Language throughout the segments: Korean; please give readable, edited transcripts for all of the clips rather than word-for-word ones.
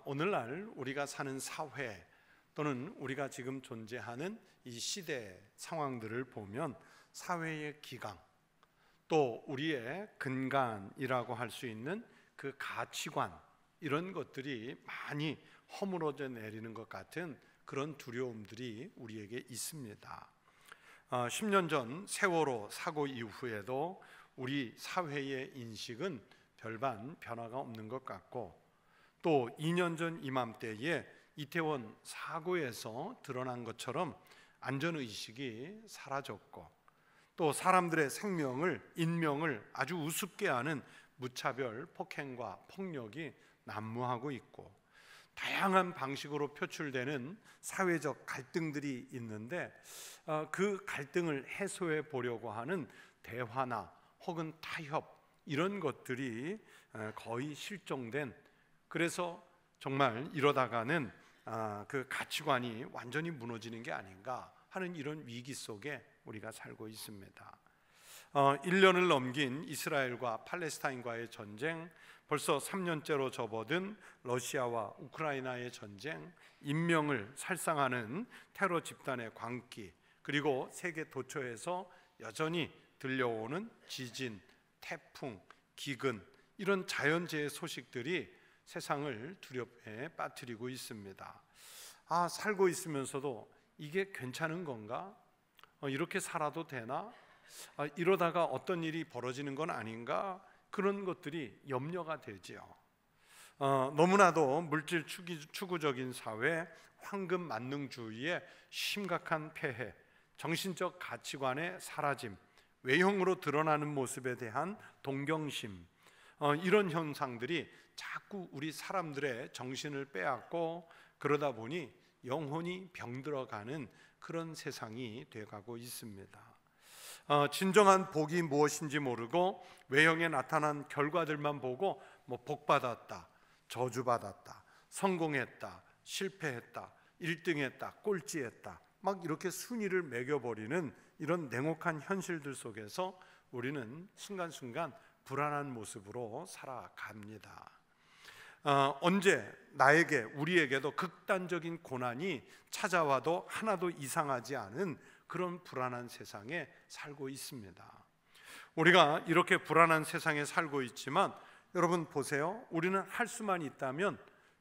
오늘날 우리가 사는 사회 또는 우리가 지금 존재하는 이 시대 상황들을 보면 사회의 기강, 또 우리의 근간이라고 할 수 있는 그 가치관, 이런 것들이 많이 허물어져 내리는 것 같은 그런 두려움들이 우리에게 있습니다. 10년 전 세월호 사고 이후에도 우리 사회의 인식은 별반 변화가 없는 것 같고, 또 2년 전 이맘때에 이태원 사고에서 드러난 것처럼 안전의식이 사라졌고, 또 사람들의 생명을, 인명을 아주 우습게 하는 무차별 폭행과 폭력이 난무하고 있고, 다양한 방식으로 표출되는 사회적 갈등들이 있는데 그 갈등을 해소해 보려고 하는 대화나 혹은 타협, 이런 것들이 거의 실종된, 그래서 정말 이러다가는 그 가치관이 완전히 무너지는 게 아닌가 하는 이런 위기 속에 우리가 살고 있습니다. 1년을 넘긴 이스라엘과 팔레스타인과의 전쟁, 벌써 3년째로 접어든 러시아와 우크라이나의 전쟁, 인명을 살상하는 테러 집단의 광기, 그리고 세계 도처에서 여전히 들려오는 지진, 태풍, 기근, 이런 자연재해 소식들이 세상을 두렵게 빠뜨리고 있습니다. 살고 있으면서도 이게 괜찮은 건가? 이렇게 살아도 되나? 이러다가 어떤 일이 벌어지는 건 아닌가? 그런 것들이 염려가 되지요. 너무나도 물질 추구적인 사회, 황금 만능주의의 심각한 폐해, 정신적 가치관의 사라짐, 외형으로 드러나는 모습에 대한 동경심, 이런 현상들이 자꾸 우리 사람들의 정신을 빼앗고, 그러다 보니 영혼이 병들어가는 그런 세상이 돼가고 있습니다. 진정한 복이 무엇인지 모르고 외형에 나타난 결과들만 보고 복받았다, 저주받았다, 성공했다, 실패했다, 1등했다, 꼴찌했다, 막 이렇게 순위를 매겨버리는 이런 냉혹한 현실들 속에서 우리는 순간순간 불안한 모습으로 살아갑니다. 언제 나에게, 우리에게도 극단적인 고난이 찾아와도 하나도 이상하지 않은 그런 불안한 세상에 살고 있습니다. 우리가 이렇게 불안한 세상에 살고 있지만 여러분 보세요. 우리는 할 수만 있다면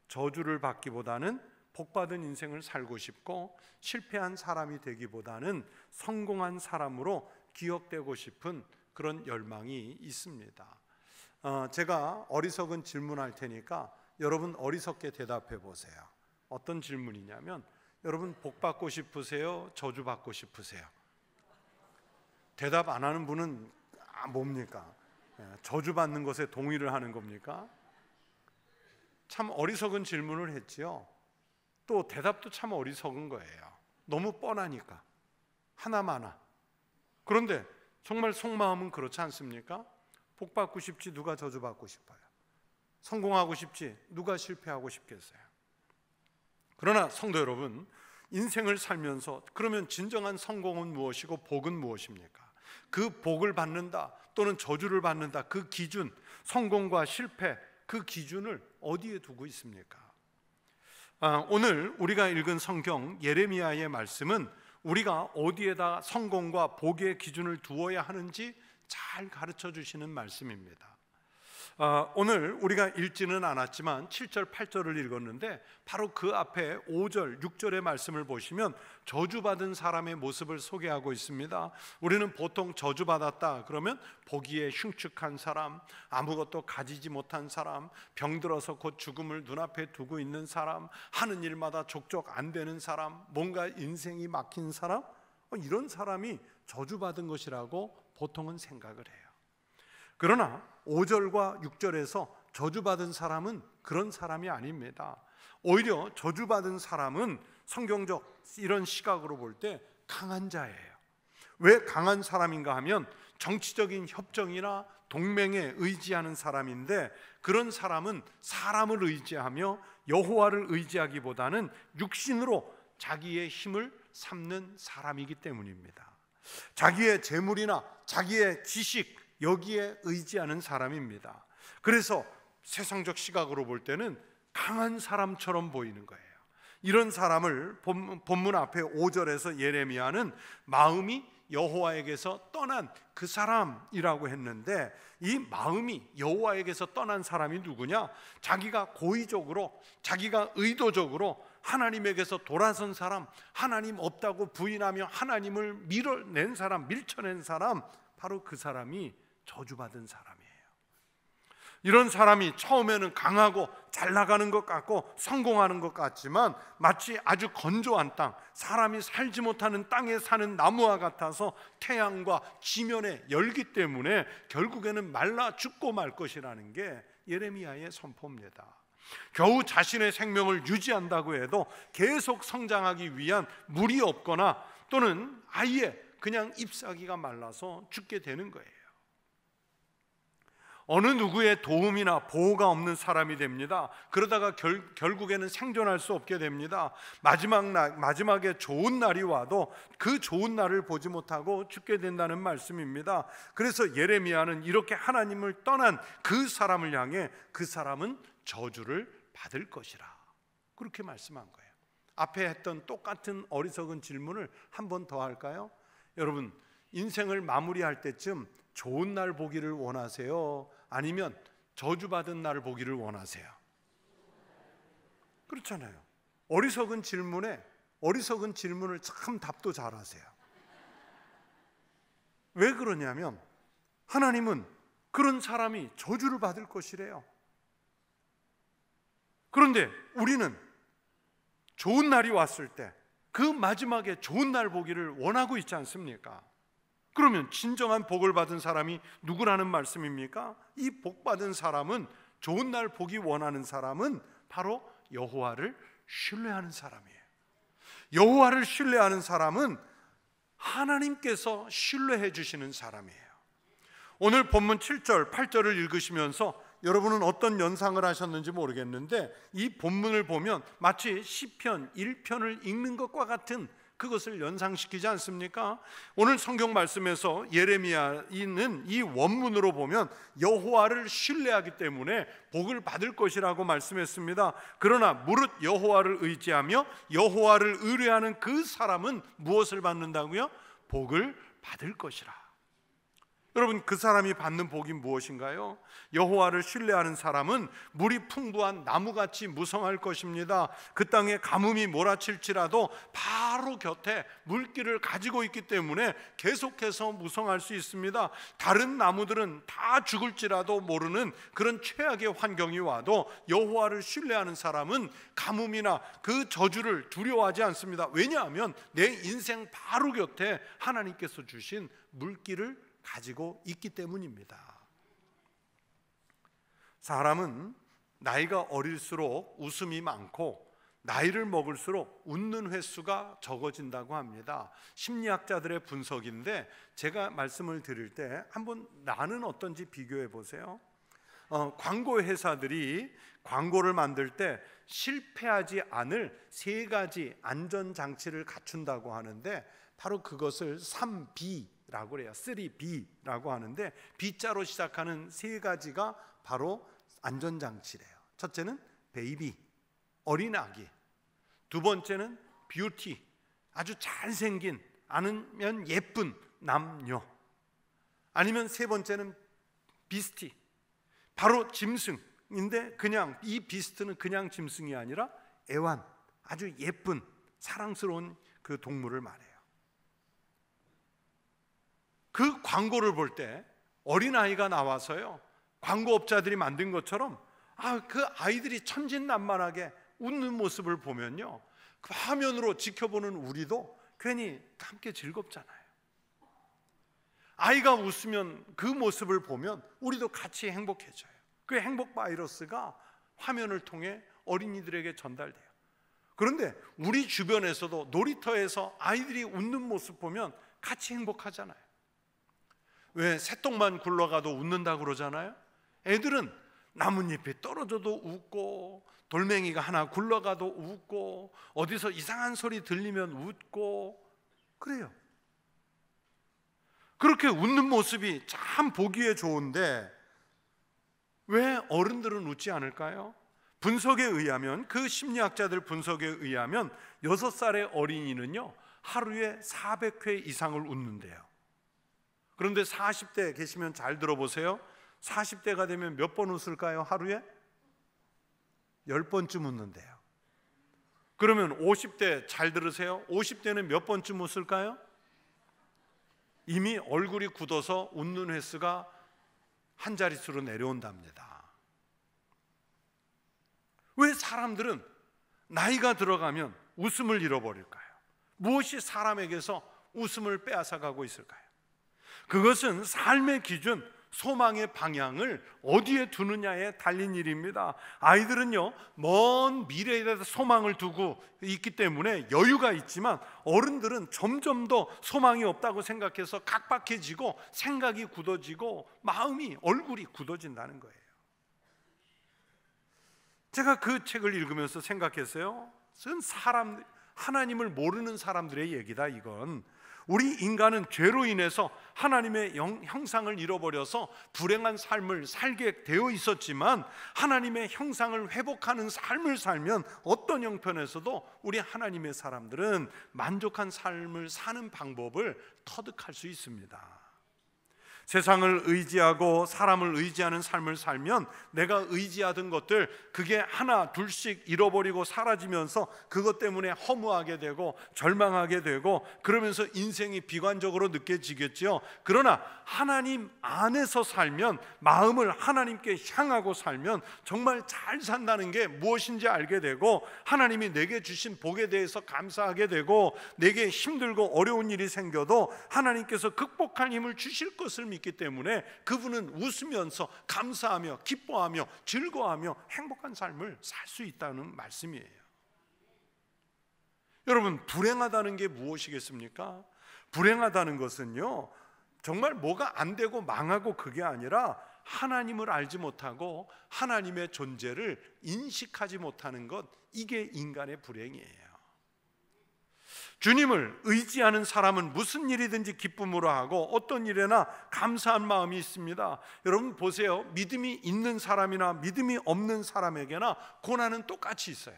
저주를 받기보다는 복받은 인생을 살고 싶고, 실패한 사람이 되기보다는 성공한 사람으로 기억되고 싶은 그런 열망이 있습니다. 제가 어리석은 질문할 테니까 여러분 어리석게 대답해 보세요. 어떤 질문이냐면, 여러분 복 받고 싶으세요? 저주 받고 싶으세요? 대답 안 하는 분은 뭡니까? 저주 받는 것에 동의를 하는 겁니까? 참 어리석은 질문을 했지요. 또 대답도 참 어리석은 거예요. 너무 뻔하니까 하나마나. 그런데 정말 속마음은 그렇지 않습니까? 복 받고 싶지 누가 저주 받고 싶어요? 성공하고 싶지 누가 실패하고 싶겠어요? 그러나 성도 여러분, 인생을 살면서 그러면 진정한 성공은 무엇이고 복은 무엇입니까? 그 복을 받는다 또는 저주를 받는다, 그 기준, 성공과 실패, 그 기준을 어디에 두고 있습니까? 오늘 우리가 읽은 성경 예레미야의 말씀은 우리가 어디에다 성공과 복의 기준을 두어야 하는지 잘 가르쳐 주시는 말씀입니다. 오늘 우리가 읽지는 않았지만 7절, 8절을 읽었는데 바로 그 앞에 5절, 6절의 말씀을 보시면 저주받은 사람의 모습을 소개하고 있습니다. 우리는 보통 저주받았다 그러면 보기에 흉측한 사람, 아무것도 가지지 못한 사람, 병들어서 곧 죽음을 눈앞에 두고 있는 사람, 하는 일마다 족족 안 되는 사람, 뭔가 인생이 막힌 사람, 이런 사람이 저주받은 것이라고 보통은 생각을 해요. 그러나 5절과 6절에서 저주받은 사람은 그런 사람이 아닙니다. 오히려 저주받은 사람은 성경적 이런 시각으로 볼 때 강한 자예요. 왜 강한 사람인가 하면 정치적인 협정이나 동맹에 의지하는 사람인데, 그런 사람은 사람을 의지하며 여호와를 의지하기보다는 육신으로 자기의 힘을 삼는 사람이기 때문입니다. 자기의 재물이나 자기의 지식, 여기에 의지하는 사람입니다. 그래서 세상적 시각으로 볼 때는 강한 사람처럼 보이는 거예요. 이런 사람을 본문 앞에 5절에서 예레미야는 마음이 여호와에게서 떠난 그 사람이라고 했는데, 이 마음이 여호와에게서 떠난 사람이 누구냐? 자기가 고의적으로, 자기가 의도적으로 하나님에게서 돌아선 사람, 하나님 없다고 부인하며 하나님을 밀어낸 사람, 밀쳐낸 사람, 바로 그 사람이 저주받은 사람이에요. 이런 사람이 처음에는 강하고 잘 나가는 것 같고 성공하는 것 같지만 마치 아주 건조한 땅, 사람이 살지 못하는 땅에 사는 나무와 같아서 태양과 지면의 열기 때문에 결국에는 말라 죽고 말 것이라는 게 예레미야의 선포입니다. 겨우 자신의 생명을 유지한다고 해도 계속 성장하기 위한 물이 없거나 또는 아예 그냥 잎사귀가 말라서 죽게 되는 거예요. 어느 누구의 도움이나 보호가 없는 사람이 됩니다. 그러다가 결국에는 생존할 수 없게 됩니다. 마지막에 좋은 날이 와도 그 좋은 날을 보지 못하고 죽게 된다는 말씀입니다. 그래서 예레미야는 이렇게 하나님을 떠난 그 사람을 향해 그 사람은 저주를 받을 것이라, 그렇게 말씀한 거예요. 앞에 했던 똑같은 어리석은 질문을 한 번 더 할까요? 여러분, 인생을 마무리할 때쯤 좋은 날 보기를 원하세요? 아니면 저주받은 날을 보기를 원하세요? 그렇잖아요. 어리석은 질문을 참 답도 잘하세요. 왜 그러냐면 하나님은 그런 사람이 저주를 받을 것이래요. 그런데 우리는 좋은 날이 왔을 때 그 마지막에 좋은 날 보기를 원하고 있지 않습니까? 그러면 진정한 복을 받은 사람이 누구라는 말씀입니까? 이 복 받은 사람은, 좋은 날 보기 원하는 사람은 바로 여호와를 신뢰하는 사람이에요. 여호와를 신뢰하는 사람은 하나님께서 신뢰해 주시는 사람이에요. 오늘 본문 7절, 8절을 읽으시면서 여러분은 어떤 연상을 하셨는지 모르겠는데 이 본문을 보면 마치 시편 1편을 읽는 것과 같은 그것을 연상시키지 않습니까? 오늘 성경 말씀에서 예레미야는 이 원문으로 보면 여호와를 신뢰하기 때문에 복을 받을 것이라고 말씀했습니다. 그러나 무릇 여호와를 의지하며 여호와를 의뢰하는 그 사람은 무엇을 받는다고요? 복을 받을 것이라. 여러분, 그 사람이 받는 복이 무엇인가요? 여호와를 신뢰하는 사람은 물이 풍부한 나무같이 무성할 것입니다. 그 땅에 가뭄이 몰아칠지라도 바로 곁에 물길을 가지고 있기 때문에 계속해서 무성할 수 있습니다. 다른 나무들은 다 죽을지라도 모르는 그런 최악의 환경이 와도 여호와를 신뢰하는 사람은 가뭄이나 그 저주를 두려워하지 않습니다. 왜냐하면 내 인생 바로 곁에 하나님께서 주신 물길을 가지고 있기 때문입니다. 사람은 나이가 어릴수록 웃음이 많고 나이를 먹을수록 웃는 횟수가 적어진다고 합니다. 심리학자들의 분석인데 제가 말씀을 드릴 때 한번 나는 어떤지 비교해 보세요. 광고 회사들이 광고를 만들 때 실패하지 않을 3가지 안전장치를 갖춘다고 하는데 바로 그것을 3B라고 그래요. 3B라고 하는데 B자로 시작하는 3가지가 바로 안전장치래요. 첫째는 베이비, 어린아기. 두 번째는 뷰티, 아주 잘생긴, 아니면 예쁜 남녀. 아니면 세 번째는 비스티, 바로 짐승인데 그냥 이 비스트는 그냥 짐승이 아니라 애완, 아주 예쁜 사랑스러운 그 동물을 말해요. 그 광고를 볼 때 어린아이가 나와서요, 광고업자들이 만든 것처럼 그 아이들이 천진난만하게 웃는 모습을 보면요, 그 화면으로 지켜보는 우리도 괜히 함께 즐겁잖아요. 아이가 웃으면 그 모습을 보면 우리도 같이 행복해져요. 그 행복 바이러스가 화면을 통해 어린이들에게 전달돼요. 그런데 우리 주변에서도 놀이터에서 아이들이 웃는 모습 보면 같이 행복하잖아요. 왜 새똥만 굴러가도 웃는다고 그러잖아요. 애들은 나뭇잎이 떨어져도 웃고, 돌멩이가 하나 굴러가도 웃고, 어디서 이상한 소리 들리면 웃고 그래요. 그렇게 웃는 모습이 참 보기에 좋은데 왜 어른들은 웃지 않을까요? 분석에 의하면, 그 심리학자들 분석에 의하면 6살의 어린이는요 하루에 400회 이상을 웃는데요. 그런데 40대 계시면 잘 들어보세요. 40대가 되면 몇 번 웃을까요? 하루에? 10번쯤 웃는데요. 그러면 50대 잘 들으세요. 50대는 몇 번쯤 웃을까요? 이미 얼굴이 굳어서 웃는 횟수가 한 자릿수로 내려온답니다. 왜 사람들은 나이가 들어가면 웃음을 잃어버릴까요? 무엇이 사람에게서 웃음을 빼앗아가고 있을까요? 그것은 삶의 기준, 소망의 방향을 어디에 두느냐에 달린 일입니다. 아이들은요 먼 미래에 대해서 소망을 두고 있기 때문에 여유가 있지만, 어른들은 점점 더 소망이 없다고 생각해서 각박해지고 생각이 굳어지고 마음이, 얼굴이 굳어진다는 거예요. 제가 그 책을 읽으면서 생각했어요. 하나님을 모르는 사람들의 얘기다. 이건 우리 인간은 죄로 인해서 하나님의 형상을 잃어버려서 불행한 삶을 살게 되어 있었지만, 하나님의 형상을 회복하는 삶을 살면 어떤 형편에서도 우리 하나님의 사람들은 만족한 삶을 사는 방법을 터득할 수 있습니다. 세상을 의지하고 사람을 의지하는 삶을 살면 내가 의지하던 것들, 그게 하나 둘씩 잃어버리고 사라지면서 그것 때문에 허무하게 되고 절망하게 되고, 그러면서 인생이 비관적으로 느껴지겠죠. 그러나 하나님 안에서 살면, 마음을 하나님께 향하고 살면 정말 잘 산다는 게 무엇인지 알게 되고, 하나님이 내게 주신 복에 대해서 감사하게 되고, 내게 힘들고 어려운 일이 생겨도 하나님께서 극복할 힘을 주실 것을 믿기 때문에 그분은 웃으면서 감사하며 기뻐하며 즐거워하며 행복한 삶을 살 수 있다는 말씀이에요. 여러분, 불행하다는 게 무엇이겠습니까? 불행하다는 것은요 정말 뭐가 안 되고 망하고 그게 아니라 하나님을 알지 못하고 하나님의 존재를 인식하지 못하는 것, 이게 인간의 불행이에요. 주님을 의지하는 사람은 무슨 일이든지 기쁨으로 하고 어떤 일에나 감사한 마음이 있습니다. 여러분 보세요. 믿음이 있는 사람이나 믿음이 없는 사람에게나 고난은 똑같이 있어요.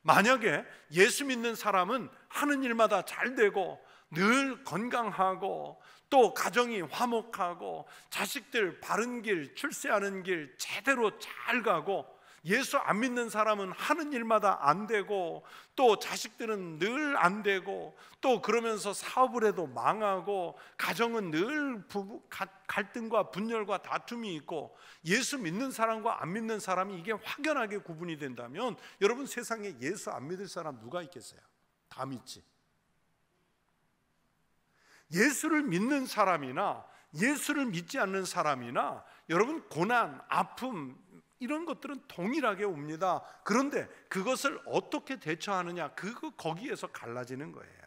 만약에 예수 믿는 사람은 하는 일마다 잘 되고 늘 건강하고 또 가정이 화목하고 자식들 바른 길, 출세하는 길 제대로 잘 가고, 예수 안 믿는 사람은 하는 일마다 안 되고 또 자식들은 늘 안 되고 또 그러면서 사업을 해도 망하고 가정은 늘 갈등과 분열과 다툼이 있고, 예수 믿는 사람과 안 믿는 사람이 이게 확연하게 구분이 된다면 여러분, 세상에 예수 안 믿을 사람 누가 있겠어요? 다 믿지. 예수를 믿는 사람이나 예수를 믿지 않는 사람이나 여러분, 고난, 아픔 이런 것들은 동일하게 옵니다. 그런데 그것을 어떻게 대처하느냐, 거기에서 갈라지는 거예요.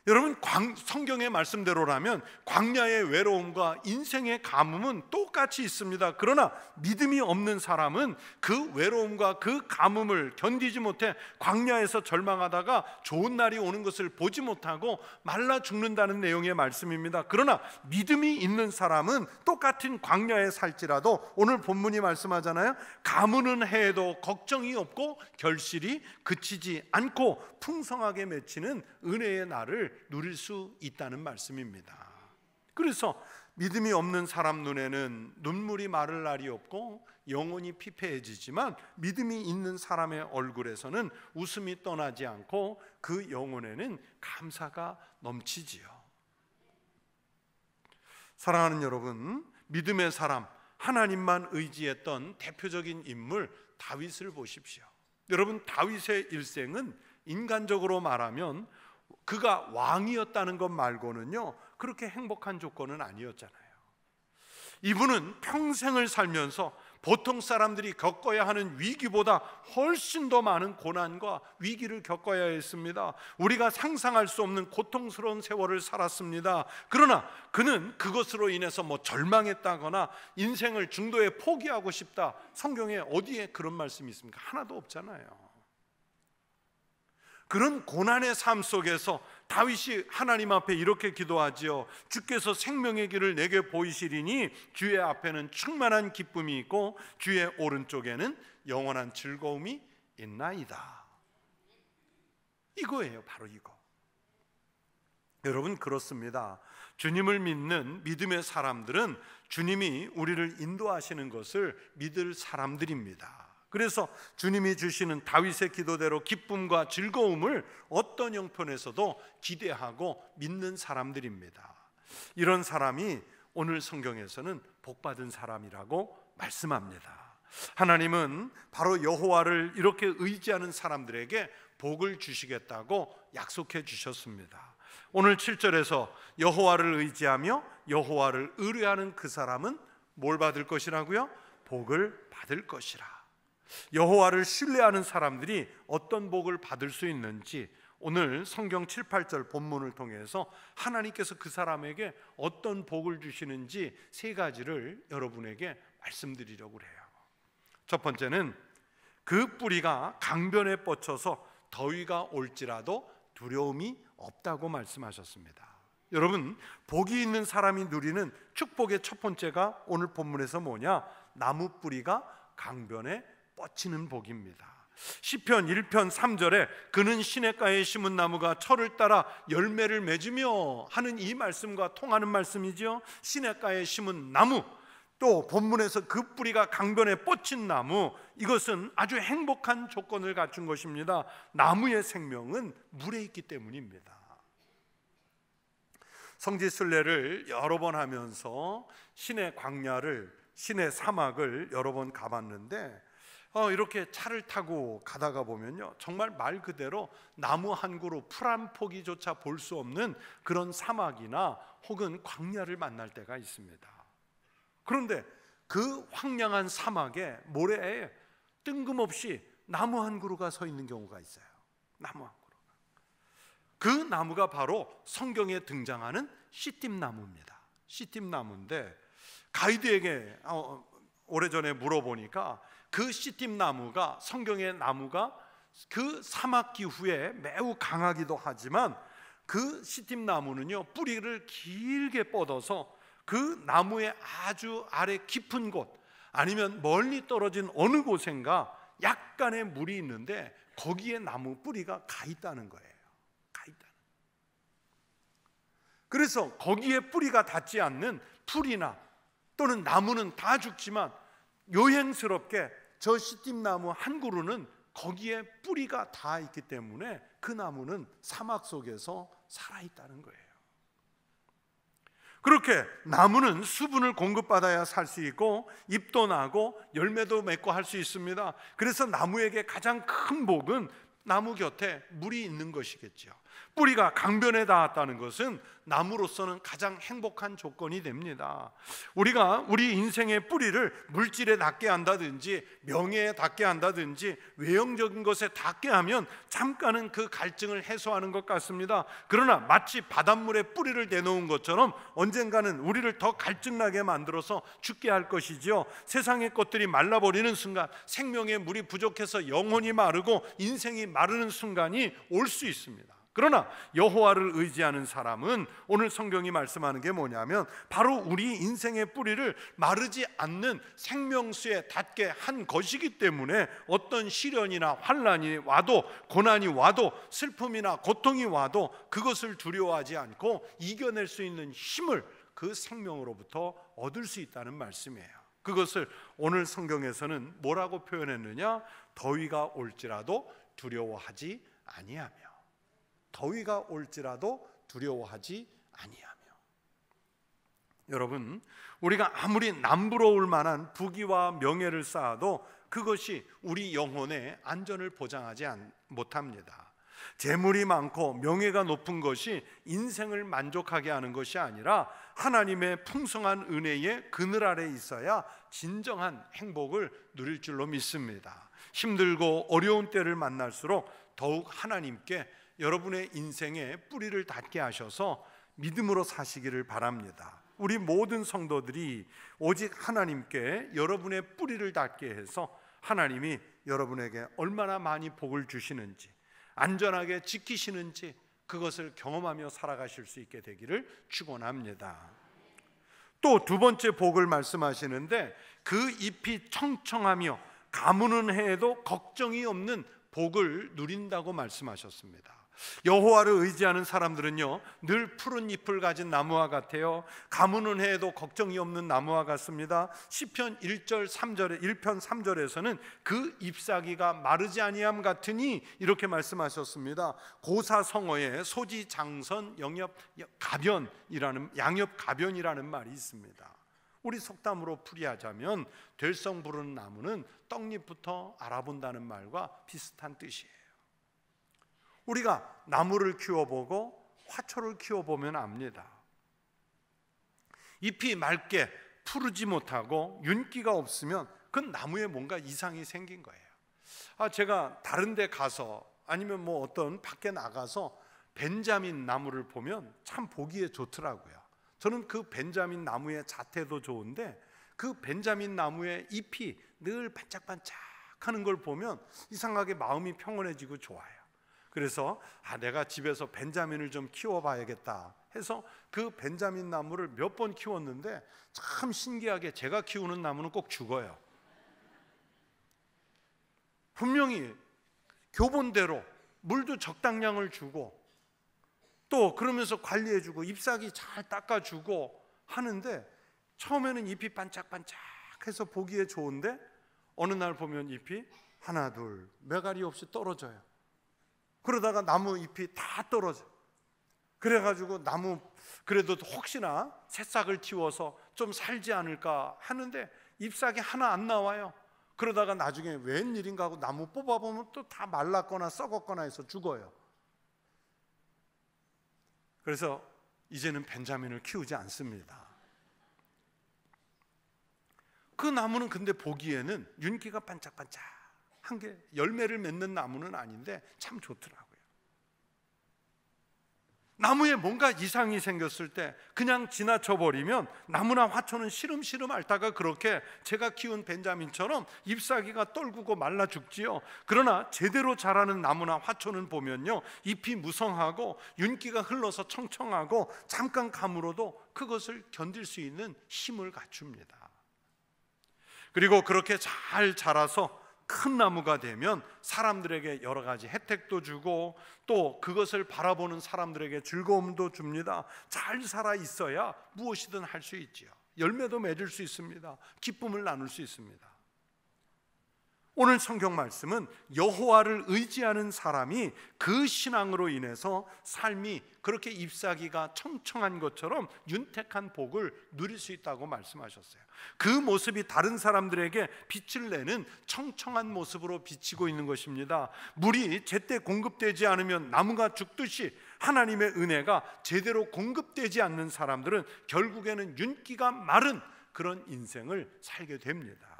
여러분, 성경의 말씀대로라면 광야의 외로움과 인생의 가뭄은 똑같이 있습니다. 그러나 믿음이 없는 사람은 그 외로움과 그 가뭄을 견디지 못해 광야에서 절망하다가 좋은 날이 오는 것을 보지 못하고 말라 죽는다는 내용의 말씀입니다. 그러나 믿음이 있는 사람은 똑같은 광야에 살지라도 오늘 본문이 말씀하잖아요. 가무는 해에도 걱정이 없고 결실이 그치지 않고 풍성하게 맺히는 은혜의 날을 누릴 수 있다는 말씀입니다. 그래서 믿음이 없는 사람 눈에는 눈물이 마를 날이 없고 영혼이 피폐해지지만, 믿음이 있는 사람의 얼굴에서는 웃음이 떠나지 않고 그 영혼에는 감사가 넘치지요. 사랑하는 여러분, 믿음의 사람, 하나님만 의지했던 대표적인 인물 다윗을 보십시오. 여러분, 다윗의 일생은 인간적으로 말하면 그가 왕이었다는 것 말고는요 그렇게 행복한 조건은 아니었잖아요. 이분은 평생을 살면서 보통 사람들이 겪어야 하는 위기보다 훨씬 더 많은 고난과 위기를 겪어야 했습니다. 우리가 상상할 수 없는 고통스러운 세월을 살았습니다. 그러나 그는 그것으로 인해서 절망했다거나 인생을 중도에 포기하고 싶다, 성경에 어디에 그런 말씀이 있습니까? 하나도 없잖아요. 그런 고난의 삶 속에서 다윗이 하나님 앞에 이렇게 기도하지요. 주께서 생명의 길을 내게 보이시리니 주의 앞에는 충만한 기쁨이 있고 주의 오른쪽에는 영원한 즐거움이 있나이다. 이거예요. 바로 이거. 여러분, 그렇습니다. 주님을 믿는 믿음의 사람들은 주님이 우리를 인도하시는 것을 믿을 사람들입니다. 그래서 주님이 주시는 다윗의 기도대로 기쁨과 즐거움을 어떤 형편에서도 기대하고 믿는 사람들입니다. 이런 사람이 오늘 성경에서는 복받은 사람이라고 말씀합니다. 하나님은 바로 여호와를 이렇게 의지하는 사람들에게 복을 주시겠다고 약속해 주셨습니다. 오늘 7절에서 여호와를 의지하며 여호와를 의뢰하는 그 사람은 뭘 받을 것이라고요? 복을 받을 것이라. 여호와를 신뢰하는 사람들이 어떤 복을 받을 수 있는지 오늘 성경 7, 8절 본문을 통해서 하나님께서 그 사람에게 어떤 복을 주시는지 세 가지를 여러분에게 말씀드리려고 해요. 첫 번째는 그 뿌리가 강변에 뻗쳐서 더위가 올지라도 두려움이 없다고 말씀하셨습니다. 여러분, 복이 있는 사람이 누리는 축복의 첫 번째가 오늘 본문에서 뭐냐? 나무 뿌리가 강변에 뻗치는 복입니다. 시편 1편 3절에 그는 시냇가에 심은 나무가 철을 따라 열매를 맺으며 하는 이 말씀과 통하는 말씀이죠. 시냇가에 심은 나무, 또 본문에서 그 뿌리가 강변에 뻗친 나무, 이것은 아주 행복한 조건을 갖춘 것입니다. 나무의 생명은 물에 있기 때문입니다. 성지순례를 여러 번 하면서 신의 광야를, 신의 사막을 여러 번 가봤는데 이렇게 차를 타고 가다가 보면요, 정말 말 그대로 나무 한 그루, 풀 한 포기조차 볼 수 없는 그런 사막이나 혹은 광야를 만날 때가 있습니다. 그런데 그 황량한 사막에 모래에 뜬금없이 나무 한 그루가 서 있는 경우가 있어요. 나무 한 그루. 그 나무가 바로 성경에 등장하는 시팀나무입니다. 시팀나무인데 가이드에게 오래전에 물어보니까 그 시팀나무가, 성경의 나무가 그 사막 기후에 매우 강하기도 하지만 그 시팀나무는요, 뿌리를 길게 뻗어서 그 나무의 아주 아래 깊은 곳, 아니면 멀리 떨어진 어느 곳인가 약간의 물이 있는데 거기에 나무 뿌리가 가 있다는 거예요. 가 있다는. 그래서 거기에 뿌리가 닿지 않는 풀이나 또는 나무는 다 죽지만 요행스럽게 저 시팀나무 한 그루는 거기에 뿌리가 다 있기 때문에 그 나무는 사막 속에서 살아있다는 거예요. 그렇게 나무는 수분을 공급받아야 살 수 있고 잎도 나고 열매도 맺고 할 수 있습니다. 그래서 나무에게 가장 큰 복은 나무 곁에 물이 있는 것이겠죠. 뿌리가 강변에 닿았다는 것은 나무로서는 가장 행복한 조건이 됩니다. 우리가 우리 인생의 뿌리를 물질에 닿게 한다든지 명예에 닿게 한다든지 외형적인 것에 닿게 하면 잠깐은 그 갈증을 해소하는 것 같습니다. 그러나 마치 바닷물에 뿌리를 내놓은 것처럼 언젠가는 우리를 더 갈증나게 만들어서 죽게 할 것이지요. 세상의 것들이 말라버리는 순간, 생명의 물이 부족해서 영혼이 마르고 인생이 마르는 순간이 올 수 있습니다. 그러나 여호와를 의지하는 사람은 오늘 성경이 말씀하는 게 뭐냐면 바로 우리 인생의 뿌리를 마르지 않는 생명수에 닿게 한 것이기 때문에 어떤 시련이나 환난이 와도, 고난이 와도, 슬픔이나 고통이 와도 그것을 두려워하지 않고 이겨낼 수 있는 힘을 그 생명으로부터 얻을 수 있다는 말씀이에요. 그것을 오늘 성경에서는 뭐라고 표현했느냐? 더위가 올지라도 두려워하지 아니하며. 더위가 올지라도 두려워하지 아니하며. 여러분, 우리가 아무리 남부러울 만한 부귀와 명예를 쌓아도 그것이 우리 영혼의 안전을 보장하지 못합니다. 재물이 많고 명예가 높은 것이 인생을 만족하게 하는 것이 아니라 하나님의 풍성한 은혜의 그늘 아래 있어야 진정한 행복을 누릴 줄로 믿습니다. 힘들고 어려운 때를 만날수록 더욱 하나님께 여러분의 인생에 뿌리를 닿게 하셔서 믿음으로 사시기를 바랍니다. 우리 모든 성도들이 오직 하나님께 여러분의 뿌리를 닿게 해서 하나님이 여러분에게 얼마나 많이 복을 주시는지, 안전하게 지키시는지 그것을 경험하며 살아가실 수 있게 되기를 축원합니다. 또 두 번째 복을 말씀하시는데 그 잎이 청청하며 가무는 해에도 걱정이 없는 복을 누린다고 말씀하셨습니다. 여호와를 의지하는 사람들은요 늘 푸른 잎을 가진 나무와 같아요. 가무는 해에도 걱정이 없는 나무와 같습니다. 시편 1편 3절에서는 그 잎사귀가 마르지 아니함 같으니 이렇게 말씀하셨습니다. 고사성어에 소지장선 양엽가변이라는 말이 있습니다. 우리 속담으로 풀이하자면 될성 부르는 나무는 떡잎부터 알아본다는 말과 비슷한 뜻이에요. 우리가 나무를 키워보고 화초를 키워보면 압니다. 잎이 맑게 푸르지 못하고 윤기가 없으면 그 나무에 뭔가 이상이 생긴 거예요. 제가 다른 데 가서 아니면 어떤 밖에 나가서 벤자민 나무를 보면 참 보기에 좋더라고요. 저는 그 벤자민 나무의 자태도 좋은데 그 벤자민 나무의 잎이 늘 반짝반짝하는 걸 보면 이상하게 마음이 평온해지고 좋아요. 그래서 내가 집에서 벤자민을 좀 키워봐야겠다 해서 그 벤자민 나무를 몇 번 키웠는데 참 신기하게 제가 키우는 나무는 꼭 죽어요. 분명히 교본대로 물도 적당량을 주고 또 그러면서 관리해주고 잎사귀 잘 닦아주고 하는데 처음에는 잎이 반짝반짝해서 보기에 좋은데 어느 날 보면 잎이 하나 둘 매가리 없이 떨어져요. 그러다가 나무 잎이 다 떨어져. 그래가지고 나무 그래도 혹시나 새싹을 틔워서 좀 살지 않을까 하는데 잎사귀 하나 안 나와요. 그러다가 나중에 웬일인가 하고 나무 뽑아보면 또 다 말랐거나 썩었거나 해서 죽어요. 그래서 이제는 벤자민을 키우지 않습니다. 그 나무는 근데 보기에는 윤기가 반짝반짝한 게 열매를 맺는 나무는 아닌데 참 좋더라고요. 나무에 뭔가 이상이 생겼을 때 그냥 지나쳐버리면 나무나 화초는 시름시름 앓다가 그렇게 제가 키운 벤자민처럼 잎사귀가 떨구고 말라 죽지요. 그러나 제대로 자라는 나무나 화초는 보면요 잎이 무성하고 윤기가 흘러서 청청하고 잠깐 가물어도 그것을 견딜 수 있는 힘을 갖춥니다. 그리고 그렇게 잘 자라서 큰 나무가 되면 사람들에게 여러 가지 혜택도 주고 또 그것을 바라보는 사람들에게 즐거움도 줍니다. 잘 살아 있어야 무엇이든 할 수 있지요. 열매도 맺을 수 있습니다. 기쁨을 나눌 수 있습니다. 오늘 성경 말씀은 여호와를 의지하는 사람이 그 신앙으로 인해서 삶이 그렇게 잎사귀가 청청한 것처럼 윤택한 복을 누릴 수 있다고 말씀하셨어요. 그 모습이 다른 사람들에게 빛을 내는 청청한 모습으로 비치고 있는 것입니다. 물이 제때 공급되지 않으면 나무가 죽듯이 하나님의 은혜가 제대로 공급되지 않는 사람들은 결국에는 윤기가 마른 그런 인생을 살게 됩니다.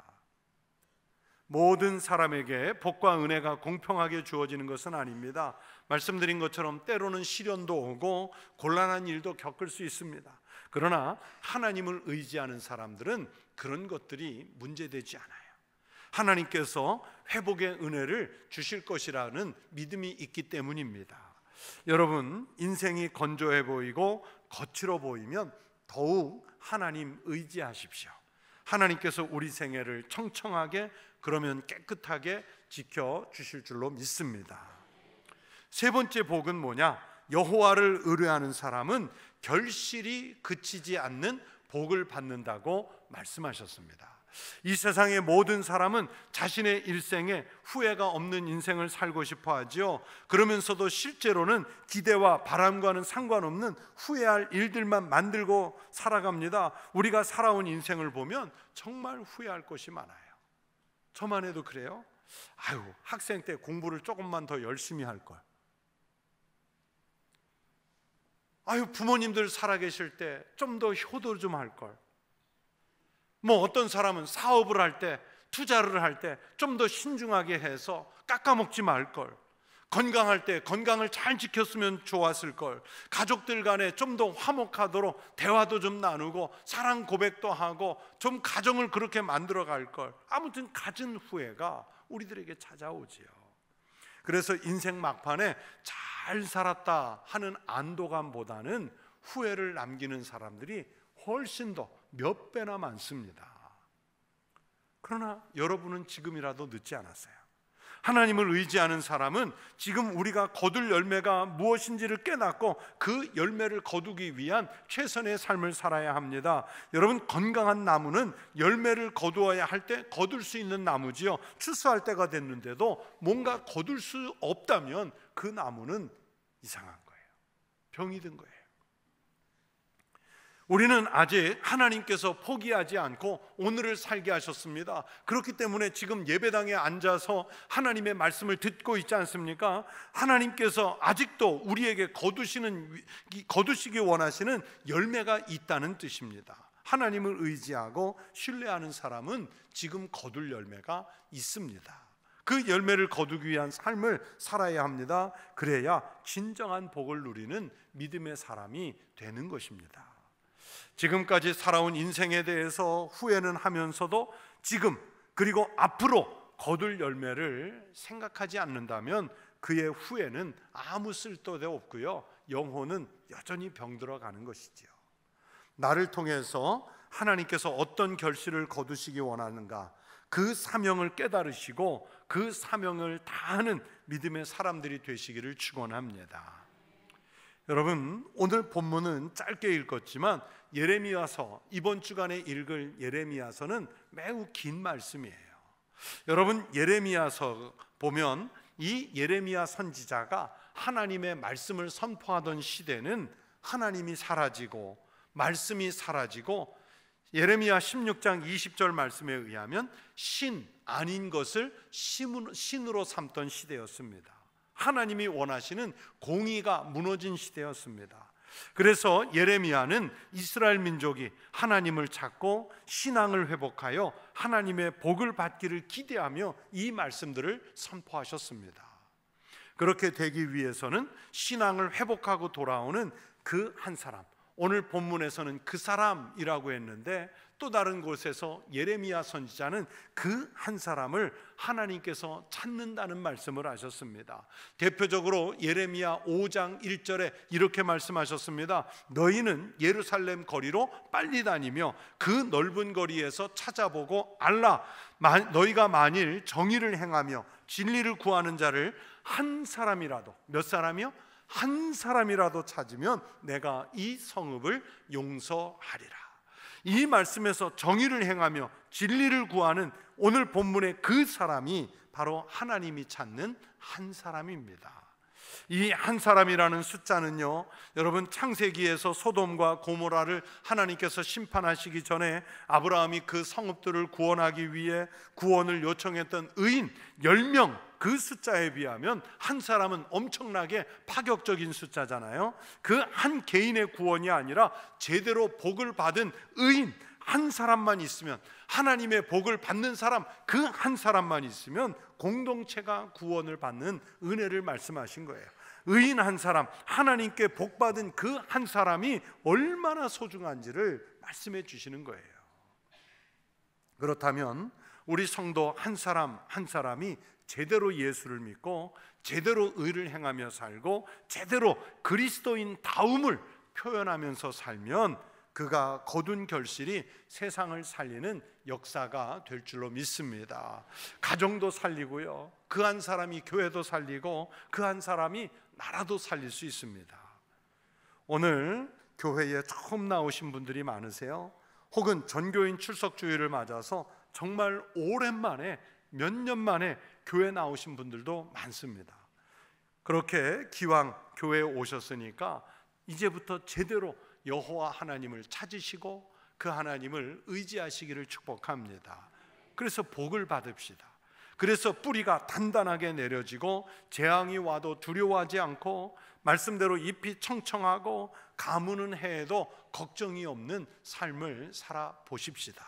모든 사람에게 복과 은혜가 공평하게 주어지는 것은 아닙니다. 말씀드린 것처럼 때로는 시련도 오고 곤란한 일도 겪을 수 있습니다. 그러나 하나님을 의지하는 사람들은 그런 것들이 문제되지 않아요. 하나님께서 회복의 은혜를 주실 것이라는 믿음이 있기 때문입니다. 여러분, 인생이 건조해 보이고 거칠어 보이면 더욱 하나님 의지하십시오. 하나님께서 우리 생애를 청청하게 그러면 깨끗하게 지켜주실 줄로 믿습니다. 세 번째 복은 뭐냐? 여호와를 의뢰하는 사람은 결실이 그치지 않는 복을 받는다고 말씀하셨습니다. 이 세상의 모든 사람은 자신의 일생에 후회가 없는 인생을 살고 싶어 하지요. 그러면서도 실제로는 기대와 바람과는 상관없는 후회할 일들만 만들고 살아갑니다. 우리가 살아온 인생을 보면 정말 후회할 것이 많아요. 저만 해도 그래요. 학생 때 공부를 조금만 더 열심히 할 걸. 부모님들 살아계실 때 좀 더 효도 좀 할 걸. 어떤 사람은 사업을 할 때, 투자를 할 때 좀 더 신중하게 해서 깎아먹지 말 걸. 건강할 때 건강을 잘 지켰으면 좋았을 걸. 가족들 간에 좀 더 화목하도록 대화도 좀 나누고 사랑 고백도 하고 좀 가정을 그렇게 만들어 갈 걸. 아무튼 갖은 후회가 우리들에게 찾아오지요. 그래서 인생 막판에 잘 살았다 하는 안도감보다는 후회를 남기는 사람들이 훨씬 더 몇 배나 많습니다. 그러나 여러분은 지금이라도 늦지 않았어요. 하나님을 의지하는 사람은 지금 우리가 거둘 열매가 무엇인지를 깨닫고 그 열매를 거두기 위한 최선의 삶을 살아야 합니다. 여러분, 건강한 나무는 열매를 거두어야 할 때 거둘 수 있는 나무지요. 추수할 때가 됐는데도 뭔가 거둘 수 없다면 그 나무는 이상한 거예요. 병이 든 거예요. 우리는 아직 하나님께서 포기하지 않고 오늘을 살게 하셨습니다. 그렇기 때문에 지금 예배당에 앉아서 하나님의 말씀을 듣고 있지 않습니까? 하나님께서 아직도 우리에게 거두시기 원하시는 열매가 있다는 뜻입니다. 하나님을 의지하고 신뢰하는 사람은 지금 거둘 열매가 있습니다. 그 열매를 거두기 위한 삶을 살아야 합니다. 그래야 진정한 복을 누리는 믿음의 사람이 되는 것입니다. 지금까지 살아온 인생에 대해서 후회는 하면서도 지금 그리고 앞으로 거둘 열매를 생각하지 않는다면 그의 후회는 아무 쓸데도 없고요, 영혼은 여전히 병들어 가는 것이지요. 나를 통해서 하나님께서 어떤 결실을 거두시기 원하는가, 그 사명을 깨달으시고 그 사명을 다하는 믿음의 사람들이 되시기를 축원합니다. 여러분, 오늘 본문은 짧게 읽었지만 예레미야서, 이번 주간에 읽을 예레미야서는 매우 긴 말씀이에요. 여러분, 예레미야서 보면 이 예레미야 선지자가 하나님의 말씀을 선포하던 시대는 하나님이 사라지고 말씀이 사라지고, 예레미야 16장 20절 말씀에 의하면 신 아닌 것을 신으로 삼던 시대였습니다. 하나님이 원하시는 공의가 무너진 시대였습니다. 그래서 예레미야는 이스라엘 민족이 하나님을 찾고 신앙을 회복하여 하나님의 복을 받기를 기대하며 이 말씀들을 선포하셨습니다. 그렇게 되기 위해서는 신앙을 회복하고 돌아오는 그 한 사람, 오늘 본문에서는 그 사람이라고 했는데 또 다른 곳에서 예레미야 선지자는 그 한 사람을 하나님께서 찾는다는 말씀을 하셨습니다. 대표적으로 예레미야 5장 1절에 이렇게 말씀하셨습니다. 너희는 예루살렘 거리로 빨리 다니며 그 넓은 거리에서 찾아보고 알라. 너희가 만일 정의를 행하며 진리를 구하는 자를 한 사람이라도, 몇 사람이요? 한 사람이라도 찾으면 내가 이 성읍을 용서하리라. 이 말씀에서 정의를 행하며 진리를 구하는 오늘 본문의 그 사람이 바로 하나님이 찾는 한 사람입니다. 이 한 사람이라는 숫자는요, 여러분, 창세기에서 소돔과 고모라를 하나님께서 심판하시기 전에 아브라함이 그 성읍들을 구원하기 위해 구원을 요청했던 의인 10명, 그 숫자에 비하면 한 사람은 엄청나게 파격적인 숫자잖아요. 그 한 개인의 구원이 아니라 제대로 복을 받은 의인 한 사람만 있으면, 하나님의 복을 받는 사람 그 한 사람만 있으면 공동체가 구원을 받는 은혜를 말씀하신 거예요. 의인 한 사람, 하나님께 복 받은 그 한 사람이 얼마나 소중한지를 말씀해 주시는 거예요. 그렇다면 우리 성도 한 사람 한 사람이 제대로 예수를 믿고 제대로 의를 행하며 살고 제대로 그리스도인 다움을 표현하면서 살면 그가 거둔 결실이 세상을 살리는 역사가 될 줄로 믿습니다. 가정도 살리고요, 그 한 사람이 교회도 살리고 그 한 사람이 나라도 살릴 수 있습니다. 오늘 교회에 처음 나오신 분들이 많으세요. 혹은 전교인 출석 주일을 맞아서 정말 오랜만에, 몇 년 만에 교회 나오신 분들도 많습니다. 그렇게 기왕 교회에 오셨으니까 이제부터 제대로 여호와 하나님을 찾으시고 그 하나님을 의지하시기를 축복합니다. 그래서 복을 받읍시다. 그래서 뿌리가 단단하게 내려지고 재앙이 와도 두려워하지 않고 말씀대로 잎이 청청하고 가무는 해에도 걱정이 없는 삶을 살아보십시다.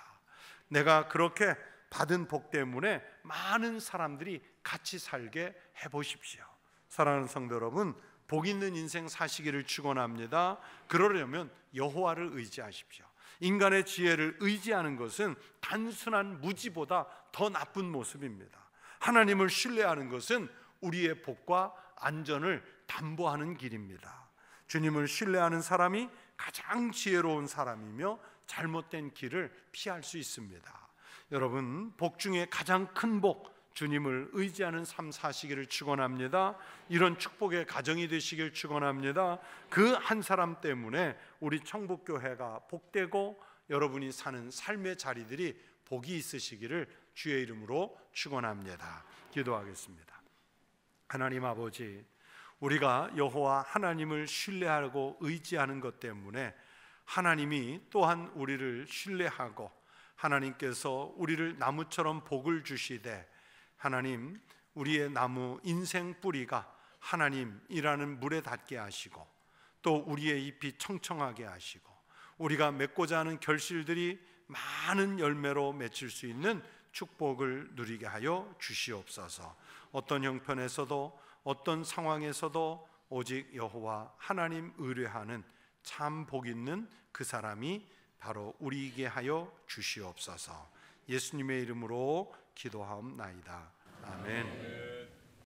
내가 그렇게 받은 복 때문에 많은 사람들이 같이 살게 해보십시오. 사랑하는 성도 여러분, 복 있는 인생 사시기를 축원합니다. 그러려면 여호와를 의지하십시오. 인간의 지혜를 의지하는 것은 단순한 무지보다 더 나쁜 모습입니다. 하나님을 신뢰하는 것은 우리의 복과 안전을 담보하는 길입니다. 주님을 신뢰하는 사람이 가장 지혜로운 사람이며 잘못된 길을 피할 수 있습니다. 여러분, 복 중에 가장 큰 복, 주님을 의지하는 삶 사시기를 축원합니다. 이런 축복의 가정이 되시길 축원합니다. 그 한 사람 때문에 우리 청북교회가 복되고 여러분이 사는 삶의 자리들이 복이 있으시기를 주의 이름으로 축원합니다. 기도하겠습니다. 하나님 아버지, 우리가 여호와 하나님을 신뢰하고 의지하는 것 때문에 하나님이 또한 우리를 신뢰하고 하나님께서 우리를 나무처럼 복을 주시되, 하나님, 우리의 나무 인생 뿌리가 하나님이라는 물에 닿게 하시고 또 우리의 잎이 청청하게 하시고 우리가 맺고자 하는 결실들이 많은 열매로 맺힐 수 있는 축복을 누리게 하여 주시옵소서. 어떤 형편에서도 어떤 상황에서도 오직 여호와 하나님 의뢰하는 참 복 있는 그 사람이 바로 우리에게 하여 주시옵소서. 예수님의 이름으로 기도하옵나이다. 아멘.